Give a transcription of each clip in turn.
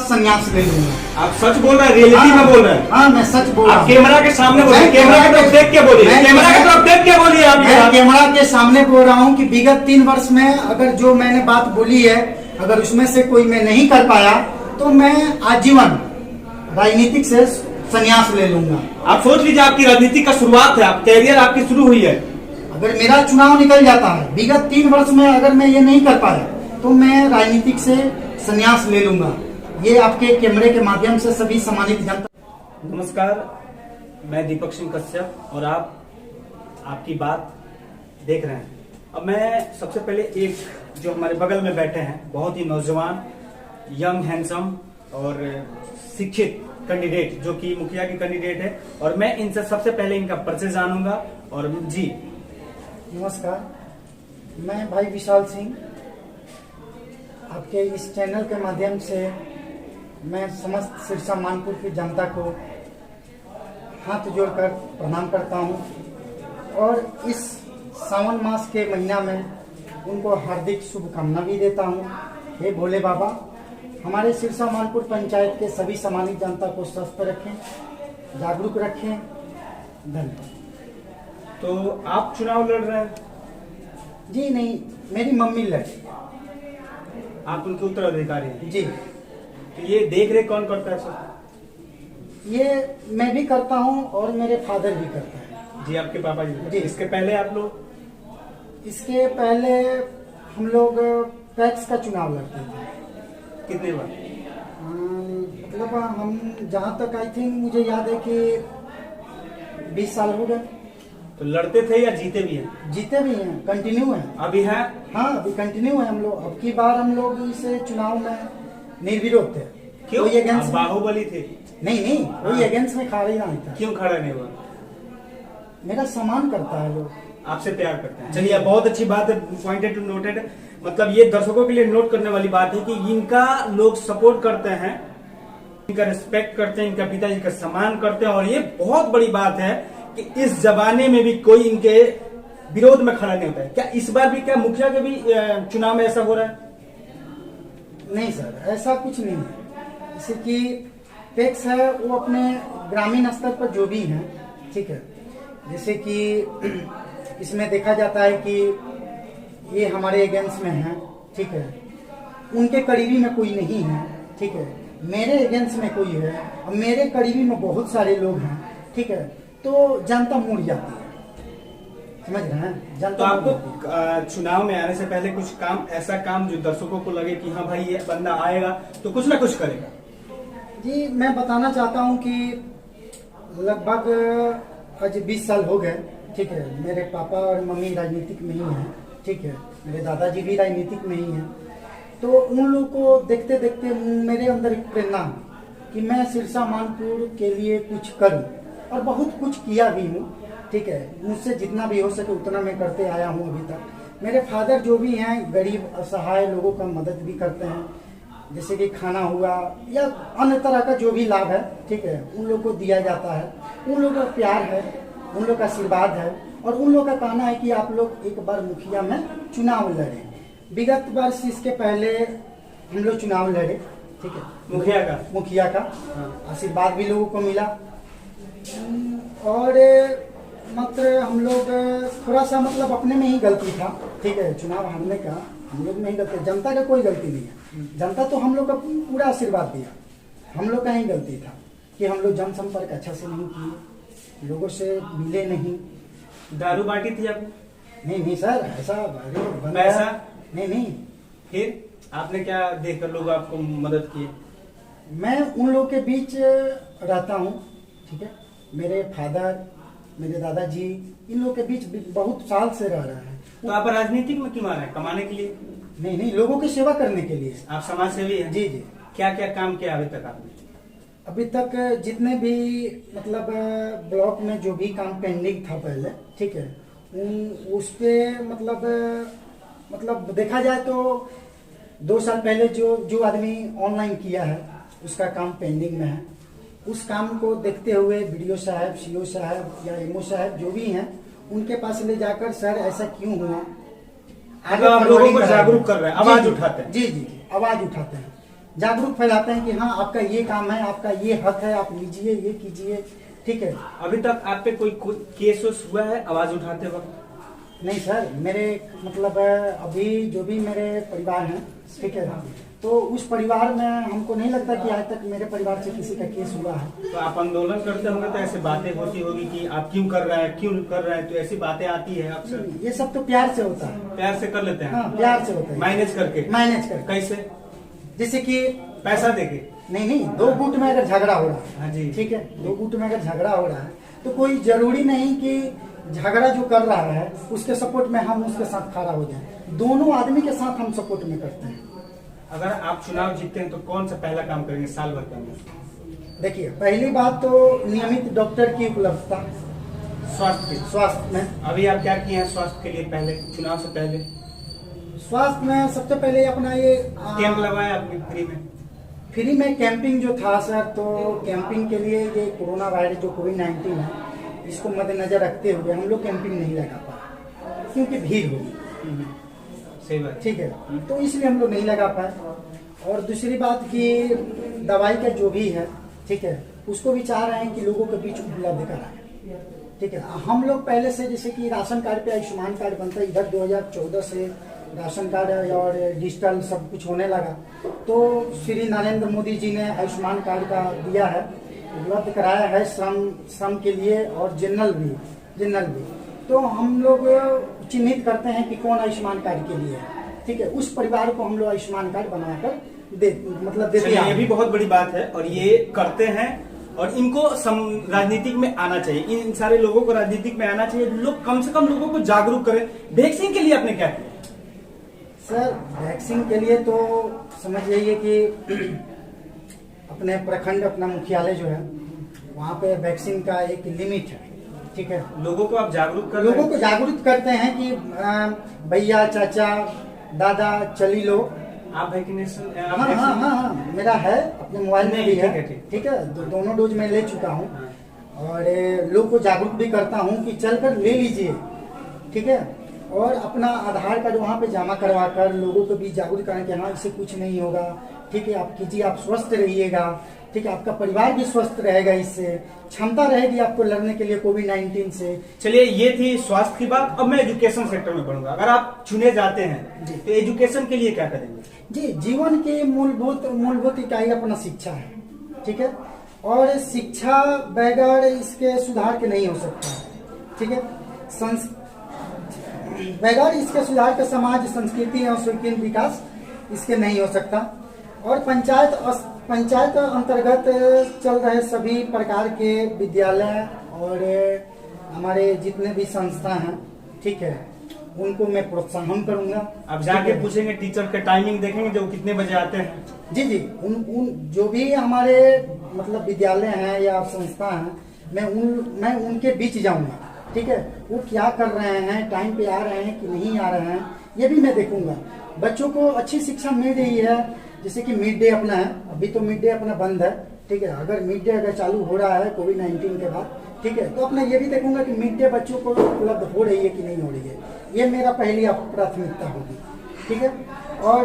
संन्यास ले लूंगा। आप सच बोल रहे हैं, रियलिटी में बोल रहे हैं? हाँ, मैं सच बोल रहा आप हूँ। कैमरा के सामने बोलिए, कैमरा की तरफ देख के बोलिए, कैमरा की तरफ देख के बोलिए। आप मैं कैमरा के सामने बोल रहा हूँ कि विगत 3 वर्ष में अगर जो मैंने बात बोली है, अगर उसमें से कोई मैं नहीं कर पाया तो मैं आजीवन राजनीतिक से संन्यास ले लूंगा। आप सोच लीजिए, आपकी राजनीति का शुरुआत है, आप कैरियर आपकी शुरू हुई है। अगर मेरा चुनाव निकल जाता है विगत 3 वर्ष में, अगर मैं ये नहीं कर पाया तो मैं राजनीतिक से संन्यास ले लूंगा। ये आपके कैमरे के माध्यम से सभी सम्मानित जनता। नमस्कार, मैं दीपक सिंह कश्यप और आपकी बात देख रहे हैं। अब मैं सबसे पहले एक जो हमारे बगल में बैठे हैं, बहुत ही नौजवान, यंग, हैंडसम और शिक्षित कैंडिडेट, जो कि मुखिया की कैंडिडेट है, और मैं इनसे सबसे पहले इनका परिचय जानूंगा। और जी नमस्कार, मैं भाई विशाल सिंह, आपके इस चैनल के माध्यम से मैं समस्त सिरसा मानपुर की जनता को हाथ जोड़कर प्रणाम करता हूं और इस सावन मास के महीना में उनको हार्दिक शुभकामना भी देता हूं। हे भोले बाबा, हमारे सिरसा मानपुर पंचायत के सभी सम्मानित जनता को स्वस्थ रखें, जागरूक रखें। धन्यवाद। तो आप चुनाव लड़ रहे हैं? जी नहीं, मेरी मम्मी लड़ी। आप उनके उत्तराधिकारी हैं? जी। तो ये देख रेख कौन करता है सर? ये मैं भी करता हूँ और मेरे फादर भी करते हैं। जी, आपके पापा जी? जी। इसके पहले आप लोग? इसके पहले हम लोग पैक्स का चुनाव लड़ते थे। कितने बार? मतलब हम जहाँ तक आई थिंक मुझे याद है कि 20 साल हो गए। तो लड़ते थे या जीते भी हैं? जीते भी हैं, कंटिन्यू है। अभी है? हाँ, अभी कंटिन्यू है हम लोग। अब की बार हम लोग इस चुनाव में निर्विरोध थे। क्यों? कोई अगेंस्ट आप बाहुबली थे? नहीं, कोई अगेंस्ट में खड़ा ही नहीं था। क्यों खड़ा नहीं हुआ? मेरा सम्मान करता है लोग, आपसे प्यार करते हैं। चलिए, बहुत अच्छी बात है, पॉइंटेड टू नोटेड। मतलब ये दर्शकों के लिए नोट करने वाली बात है कि इनका लोग सपोर्ट करते हैं, इनका रिस्पेक्ट करते हैं, इनका पिताजी का सम्मान करते हैं। और ये बहुत बड़ी बात है कि इस जमाने में भी कोई इनके विरोध में खड़ा नहीं होता है। क्या इस बार भी, क्या मुखिया के भी चुनाव में ऐसा हो रहा है? नहीं सर, ऐसा कुछ नहीं है। जैसे कि पैक्स है, वो अपने ग्रामीण स्तर पर जो भी हैं, ठीक है। जैसे कि इसमें देखा जाता है कि ये हमारे अगेंस्ट में है, ठीक है। उनके करीबी में कोई नहीं है, ठीक है। मेरे अगेंस्ट में कोई है और मेरे करीबी में बहुत सारे लोग हैं, ठीक है। तो जनता मुड़ जाती है, समझ रहे हैं? जनता। तो आपको चुनाव में आने से पहले कुछ काम, ऐसा काम जो दर्शकों को लगे कि हाँ भाई ये बंदा आएगा तो कुछ ना कुछ करेगा? जी, मैं बताना चाहता हूं कि लगभग आज 20 साल हो गए, ठीक है। मेरे पापा और मम्मी राजनीतिक में ही हैं, ठीक है। मेरे दादाजी भी राजनीतिक में ही हैं। तो उन लोग को देखते देखते मेरे अंदर एक प्रेरणा कि मैं सिरसा मानपुर के लिए कुछ करूं, और बहुत कुछ किया भी हूं, ठीक है। मुझसे जितना भी हो सके उतना मैं करते आया हूं अभी तक। मेरे फादर जो भी हैं, गरीब असहाय लोगों का मदद भी करते हैं, जैसे कि खाना हुआ या अन्य तरह का जो भी लाभ है, ठीक है, उन लोग को दिया जाता है। उन लोगों का प्यार है, उन लोग का आशीर्वाद है, और उन लोग का कहना है कि आप लोग एक बार मुखिया में चुनाव लड़े। विगत वर्ष इसके पहले हम लोग चुनाव लड़े, ठीक है, मुखिया का आशीर्वाद भी लोगों को मिला। और मात्र हम लोग थोड़ा सा मतलब अपने में ही गलती था, ठीक है। चुनाव हारने का हम लोग में ही गलती, जनता का कोई गलती नहीं है। जनता तो हम लोग का पूरा आशीर्वाद दिया, हम लोग का ही गलती था कि हम लोग जनसंपर्क अच्छा से नहीं किए, लोगों से मिले नहीं। दारू बांटी थी आपने? नहीं सर, ऐसा पैसा नहीं। फिर आपने क्या देखकर लोग आपको मदद किए? मैं उन लोगों के बीच रहता हूँ, ठीक है। मेरे फादर, मेरे दादाजी, इन लोगों के बीच बहुत साल से रह रहे हैं। तो आप राजनीतिक में क्यों आ रहे हैं? कमाने के लिए? नहीं, लोगों की सेवा करने के लिए। आप समाज सेवी हैं? जी। क्या क्या काम किया अभी तक आपने? अभी तक जितने भी मतलब ब्लॉक में जो भी काम पेंडिंग था पहले, ठीक है, उस पे मतलब देखा जाए तो 2 साल पहले जो आदमी ऑनलाइन किया है उसका काम पेंडिंग में है। उस काम को देखते हुए बीडीओ साहब, सीओ साहब या एमओ साहब जो भी हैं, उनके पास ले जाकर सर ऐसा क्यों हुआ, आप लोगों को जागरूक कर रहे हैं, आवाज उठाते हैं। जी, आवाज उठाते हैं। जागरूक फैलाते हैं कि हाँ आपका ये काम है, आपका ये हक है, आप लीजिए, ये कीजिए, ठीक है। अभी तक आप पे कोई केस वेस हुआ है आवाज उठाते वक्त? नहीं सर, मेरे मतलब अभी जो भी मेरे परिवार हैं, ठीक है, तो उस परिवार में हमको नहीं लगता कि आज तक मेरे परिवार से किसी का केस हुआ है। तो आप आंदोलन करते होंगे तो ऐसी बातें होती होगी कि आप क्यों कर रहे हैं, क्यों कर रहे हैं, तो ऐसी बातें आती है अक्सर। ये सब तो प्यार से होता है, प्यार से कर लेते हैं। हाँ प्यार से होता है, मैनेज करके। मैनेज करके। कैसे? जैसे कि पैसा देके? नहीं, दो गुट में अगर झगड़ा हो रहा है, हाँ जी, ठीक है, दो गुट में अगर झगड़ा हो रहा है तो कोई जरूरी नहीं कि झगड़ा जो कर रहा है उसके सपोर्ट में हम उसके साथ खड़ा हो जाए। दोनों आदमी के साथ हम सपोर्ट में करते हैं। अगर आप चुनाव जीतते हैं तो कौन सा पहला काम करेंगे साल भर के अंदर? देखिए, पहली बात तो नियमित डॉक्टर की उपलब्धता स्वास्थ्य में। अभी आप क्या किए हैं स्वास्थ्य के लिए पहले, चुनाव से पहले? स्वास्थ्य में सबसे पहले अपना ये कैंप लगवाया आपने फ्री में? फ्री में कैंपिंग जो था सर, तो कैंपिंग के लिए ये कोरोना वायरस जो कोविड-19 है, इसको मद्देनजर रखते हुए हम लोग कैंपिंग नहीं लगा पाए क्योंकि भीड़ होगी। सही बात, ठीक है, तो इसलिए हम लोग नहीं लगा पाए। और दूसरी बात कि दवाई का जो भी है, ठीक है, उसको भी चाह रहे हैं कि लोगों के बीच उपलब्ध कराएं। ठीक है, हम लोग पहले से जैसे कि राशन कार्ड पे आयुष्मान कार्ड बनता है, इधर 2014 से राशन कार्ड और डिजिटल सब कुछ होने लगा, तो श्री नरेंद्र मोदी जी ने आयुष्मान कार्ड का दिया है, उपलब्ध कराया है श्रम के लिए और जनरल भी। तो हम लोग चिन्हित करते हैं कि कौन आयुष्मान कार्ड के लिए है, ठीक है, उस परिवार को हम लोग आयुष्मान कार्ड बनाकर देते हैं। ये भी बहुत बड़ी बात है और ये करते हैं और इनको राजनीतिक में आना चाहिए। इन सारे लोगों को राजनीतिक में आना चाहिए। लोग कम से कम लोगों को जागरूक करें। वैक्सीन के लिए आपने क्या किया? सर, वैक्सीन के लिए तो समझ जाइए कि अपने प्रखंड, अपना मुख्यालय जो है, वहाँ पे वैक्सीन का एक लिमिट है, ठीक है। लोगों को आप जागरूक कर लोगों को जागरूक करते हैं कि भैया, चाचा, दादा, चली लो आप वैक्सीनेशन। हाँ, मेरा है, अपने मोबाइल में भी है, ठीक है, दोनों डोज में ले चुका हूँ। और लोग को जागरूक भी करता हूँ कि चलकर ले लीजिए, ठीक है। और अपना आधार कार्ड वहाँ पे जमा करवा कर लोगों को भी जागरूक करें कि हाँ इससे कुछ नहीं होगा, ठीक है, आप कीजिए, आप स्वस्थ रहिएगा, ठीक है, आपका परिवार भी स्वस्थ रहेगा, इससे क्षमता रहेगी आपको लड़ने के लिए कोविड-19 से। चलिए, ये थी स्वास्थ्य की बात। अब मैं एजुकेशन सेक्टर में बढ़ूंगा। अगर आप चुने जाते हैं तो एजुकेशन के लिए क्या करेंगे? जी, जीवन की मूलभूत इकाई अपना शिक्षा है, ठीक है, और शिक्षा बगैर इसके सुधार के नहीं हो सकता, ठीक है। बगैर इसके सुधार के समाज, संस्कृति और संकीर्ण विकास इसके नहीं हो सकता। और पंचायत अंतर्गत चल रहे सभी प्रकार के विद्यालय और हमारे जितने भी संस्था हैं, ठीक है, उनको मैं प्रोत्साहन करूंगा। अब जाके पूछेंगे, टीचर के टाइमिंग देखेंगे जो कितने बजे आते हैं? जी, उन जो भी हमारे मतलब विद्यालय हैं या संस्था हैं, मैं उनके बीच जाऊंगा, ठीक है, वो क्या कर रहे हैं, टाइम पे आ रहे हैं कि नहीं आ रहे हैं, ये भी मैं देखूंगा। बच्चों को अच्छी शिक्षा मिल रही है, जैसे कि मिड डे अपना है, अभी तो मिड डे अपना बंद है, ठीक है, अगर मिड डे अगर चालू हो रहा है कोविड-19 के बाद, ठीक है, तो अपना ये भी देखूंगा कि मिड डे बच्चों को उपलब्ध हो रही है कि नहीं हो रही है। ये मेरा पहली प्राथमिकता होगी, ठीक है। और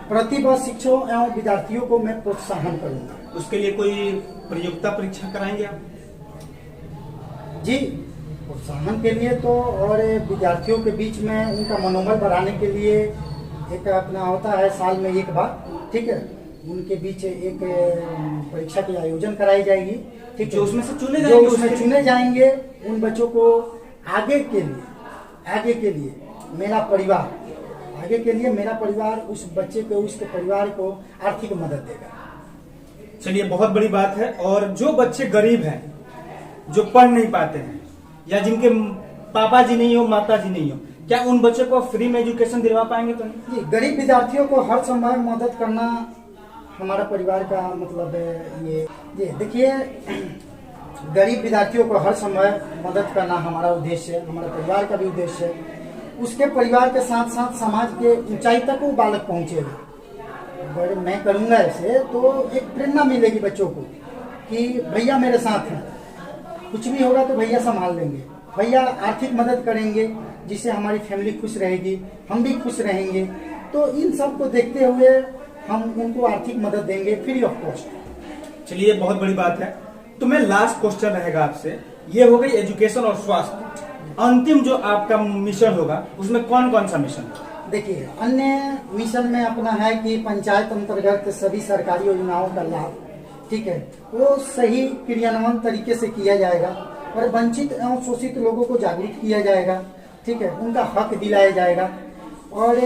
प्रतिभा शिक्षकों एवं विद्यार्थियों को मैं प्रोत्साहन करूंगा। उसके लिए कोई प्रतियोगिता परीक्षा कराएंगे आप? जी, प्रोत्साहन के लिए तो, और विद्यार्थियों के बीच में उनका मनोबल बढ़ाने के लिए एक अपना होता है साल में एक बार, ठीक है, उनके बीच एक परीक्षा की आयोजन कराई जाएगी, ठीक है, जो उसमें चुने जाएंगे उन बच्चों को आगे के लिए मेरा परिवार उस बच्चे को, उसके परिवार को आर्थिक मदद देगा। चलिए, बहुत बड़ी बात है। और जो बच्चे गरीब हैं, जो पढ़ नहीं पाते हैं या जिनके पापा जी नहीं हो, माता जी नहीं हो, क्या उन बच्चों को फ्री में एजुकेशन दिलवा पाएंगे? तो नहीं। जी, गरीब विद्यार्थियों को हर संभव मदद करना हमारा परिवार का मतलब है। ये देखिए, गरीब विद्यार्थियों को हर संभव मदद करना हमारा उद्देश्य है, हमारा परिवार का भी उद्देश्य है। उसके परिवार के साथ साथ समाज के ऊंचाई तक वो बालक पहुंचेगा। अगर मैं करूंगा ऐसे तो एक प्रेरणा मिलेगी बच्चों को कि भैया मेरे साथ हैं, कुछ भी होगा तो भैया संभाल लेंगे, भैया आर्थिक मदद करेंगे, जिससे हमारी फैमिली खुश रहेगी, हम भी खुश रहेंगे। तो इन सब को देखते हुए हम उनको आर्थिक मदद देंगे फ्री ऑफ कॉस्ट। चलिए, बहुत बड़ी बात है। तो मैं लास्ट क्वेश्चन रहेगा आपसे, ये हो गई एजुकेशन और स्वास्थ्य। अंतिम जो आपका मिशन होगा उसमें कौन कौन सा मिशन? देखिए, अन्य मिशन में अपना है कि पंचायत अंतर्गत सभी सरकारी योजनाओं का लाभ, ठीक है, वो सही क्रियान्वयन तरीके से किया जाएगा और वंचित एवं शोषित लोगों को जागरूक किया जाएगा, ठीक है, उनका हक दिलाया जाएगा और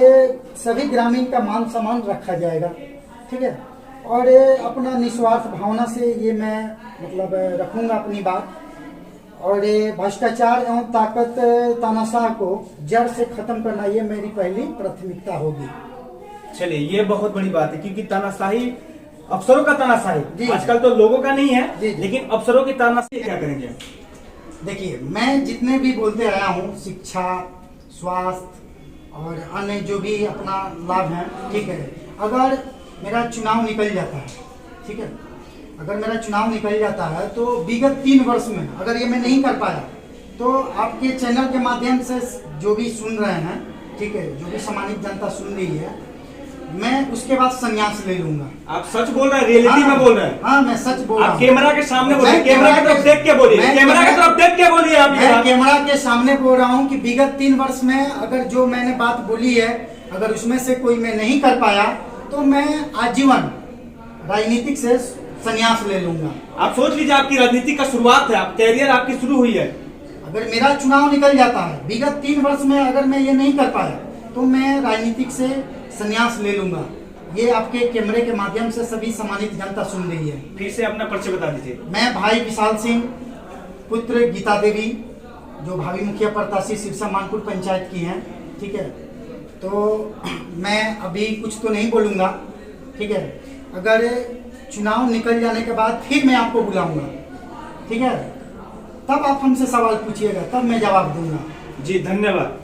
सभी ग्रामीण का मान सम्मान रखा जाएगा, ठीक है। और अपना निस्वार्थ भावना से ये मैं मतलब रखूंगा अपनी बात, और भ्रष्टाचार एवं ताकत तानाशाह को जड़ से खत्म करना ये मेरी पहली प्राथमिकता होगी। चलिए, ये बहुत बड़ी बात है, क्योंकि तानाशाही, अफसरों का जी। तानाशाही आजकल तो लोगों का नहीं है, जी। लेकिन अफसरों की तानाशाही क्या करेंगे? देखिए, मैं जितने भी बोलते आया हूँ, शिक्षा, स्वास्थ्य और अन्य जो भी अपना लाभ है, ठीक है, अगर मेरा चुनाव निकल जाता है, ठीक है, अगर मेरा चुनाव निकल जाता है तो विगत 3 वर्ष में अगर ये मैं नहीं कर पाया तो आपके चैनल के माध्यम से जो भी सुन रहे हैं, ठीक है, जो भी सम्मानित जनता सुन रही है, मैं उसके बाद संन्यास ले लूंगा। आप सच बोल रहे हैं, रियलिटी में बोल रहे हैं? हाँ, मैं सच बोल रहा आप हूँ। कैमरा के सामने बोलिए, मैं कैमरा की तरफ देख के बोलिए, कैमरा की तरफ देख के बोलिए। आप मैं कैमरा के सामने बोल रहा हूँ कि विगत 3 वर्ष में अगर जो मैंने बात बोली है, अगर उसमें से कोई मैं नहीं कर पाया तो मैं आजीवन राजनीतिक से संन्यास ले लूंगा। आप सोच लीजिए, आपकी राजनीति का शुरुआत है, आप कैरियर आपकी शुरू हुई है। अगर मेरा चुनाव निकल जाता है विगत 3 वर्ष में, अगर मैं ये नहीं कर पाया तो मैं राजनीतिक से संन्यास ले लूंगा। ये आपके कैमरे के माध्यम से सभी सम्मानित जनता सुन रही है। फिर से अपना परिचय बता दीजिए। मैं भाई विशाल सिंह, पुत्र गीता देवी, जो भावी मुखिया प्रत्याशी सिरसा मानपुर पंचायत की हैं, ठीक है। तो मैं अभी कुछ तो नहीं बोलूँगा, ठीक है, अगर चुनाव निकल जाने के बाद फिर मैं आपको बुलाऊंगा, ठीक है, तब आप हमसे सवाल पूछिएगा, तब मैं जवाब दूंगा। जी, धन्यवाद।